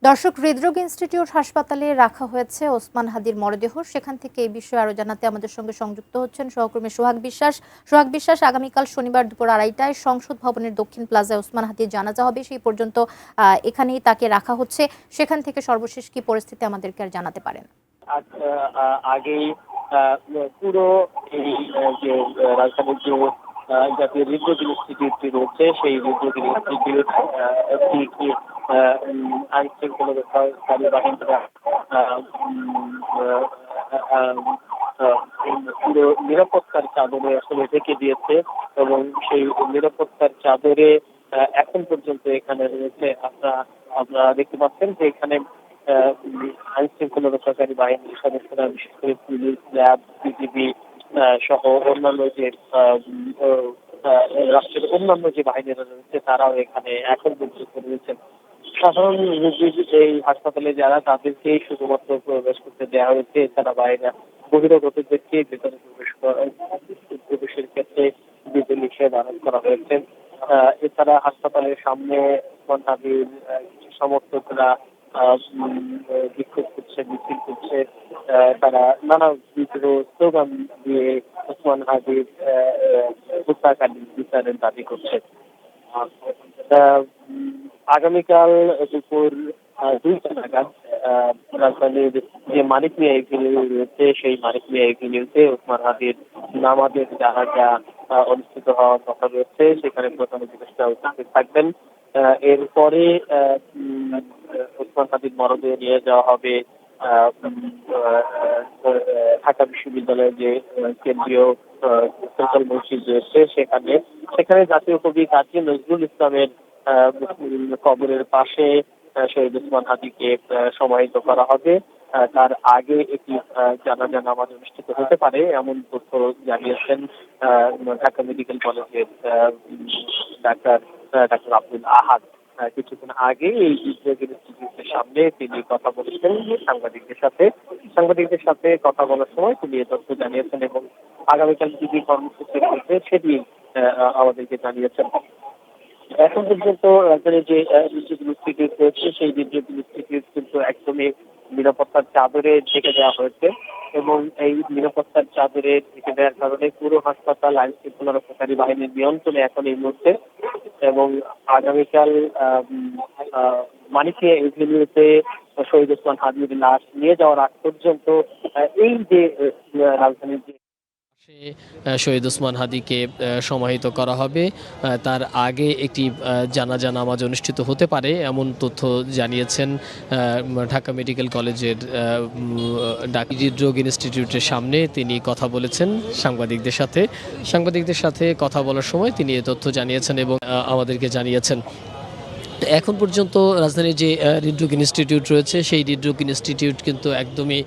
দর্শক, হৃদরোগ ইনস্টিটিউট হাসপাতালে রাখা হয়েছে ওসমান হাদির মরদেহ। সেখান থেকে এই বিষয়ে আরো জানাতে আমাদের সঙ্গে সংযুক্ত হচ্ছেন সহকর্মী সোহাগ বিশ্বাস। সোহাগ বিশ্বাস, আগামীকাল শনিবার দুপুর 2:30টায় সংসদ ভবনের দক্ষিণ প্লাজায় ওসমান হাদির জানাজা হবে। সেই পর্যন্ত এখানেই তাকে রাখা হচ্ছে। সেখান থেকে সর্বশেষ কি পরিস্থিতি আমাদেরকে আর জানাতে পারেন? আগেই পুরো এই যে রাজধানীর যে জাতীয় হৃদরোগ ইনস্টিটিউটটি রয়েছে, সেই হৃদরোগ ইনস্টিটিউট একটি আইন শৃঙ্খলা রক্ষাকারী বাহিনীরা পুরো নিরাপত্তার চাদরে আসলে ঢেকে দিয়েছে এবং সেই নিরাপত্তার চাদরে এখন পর্যন্ত এখানে রয়েছে। আপনারা দেখতে পাচ্ছেন যে এখানে আইন শৃঙ্খলা রক্ষাকারী বাহিনীর সদস্যরা, বিশেষ করে পুলিশ, র্যাব, বিজিবি সহ অন্যান্য যে রাষ্ট্রের অন্যান্য যে বাহিনীরা রয়েছে, তারাও এখানে এখন পর্যন্ত রয়েছেন। সাধারণ রোগীর এই হাসপাতালে যারা, তাদেরকেই শুধুমাত্র প্রবেশ করতে দেওয়া হয়েছে। এছাড়া বাইরে বহিরাগতদেরকে ভেতরে প্রবেশের ক্ষেত্রে বিধি নিষেধ আরোপ করা হয়েছে। এছাড়া হাসপাতালের সামনে হাদির কিছু সমর্থকরা বিক্ষোভ করছে, মিছিল করছে। তারা নানাবিধ স্লোগান দিয়ে ওসমান হাদির হত্যাকারীর বিচারের দাবি করছে। আগামীকাল দুপুর 2টা নাগাদ রাজধানীর যে মানিক মিয়া এভিনিউ রয়েছে, সেই মানিক মিয়া এভিনিউতে ওসমান হাদির নামাজের জানাজা অনুষ্ঠিত হওয়ার কথা রয়েছে। সেখানে প্রধান উপদেষ্টা উপস্থিত থাকবেন। এরপরে ওসমান হাদির মরদেহ নিয়ে যাওয়া হবে ঢাকা বিশ্ববিদ্যালয়ের যে কেন্দ্রীয় সেন্ট্রাল মসজিদ রয়েছে, সেখানে জাতীয় কবি কাজী নজরুল ইসলামের কবরের পাশে শহীদ ওসমান হাদিকে সমাহিত করা হবে। তার আগে একটি জানাজা নামাজ অনুষ্ঠিত হতে পারে, এমন তথ্য জানিয়েছেন ঢাকা মেডিকেল কলেজের ডাক্তার আব্দুল আহাদ। কিছুক্ষণ আগে এই হৃদরোগ ইনস্টিটিউটের সামনে তিনি কথা বলেছেন সাংবাদিকদের সাথে কথা বলার সময় তিনি এ তথ্য জানিয়েছেন এবং আগামীকাল কি কি কর্মসূচি রয়েছে সেটি আমাদেরকে জানিয়েছেন। এখন পর্যন্ত রাজধানীর যে হৃদরোগ ইনস্টিটিউট রয়েছে, সেই হৃদরোগ ইনস্টিটিউট কিন্তু একদমই নিরাপত্তার চাদরে ঢেকে দেওয়া হয়েছে এবং এই নিরাপত্তার চাদরে ঢেকে দেওয়ার কারণে পুরো হাসপাতাল আইন শৃঙ্খলা রক্ষাকারী বাহিনীর নিয়ন্ত্রণে এখন এই মুহূর্তে। এবং আগামীকাল মানিকিয়া এভিনিউতে শহীদ ওসমান হাদির লাশ নিয়ে যাওয়ার আগ পর্যন্ত এই যে রাজধানীর যে শহীদ ওসমান হাদিকে সমাহিত করা হবে, তার আগে একটি জানাজা নামাজ অনুষ্ঠিত হতে পারে, এমন তথ্য জানিয়েছেন ঢাকা মেডিকেল কলেজের হৃদরোগ ইনস্টিটিউটের সামনে তিনি কথা বলেছেন সাংবাদিকদের সাথে কথা বলার সময় তিনি এ তথ্য জানিয়েছেন এবং আমাদেরকে জানিয়েছেন। এখন পর্যন্ত রাজধানীর যে হৃদরোগ ইনস্টিটিউট রয়েছে, সেই হৃদরোগ ইনস্টিটিউট কিন্তু একদমই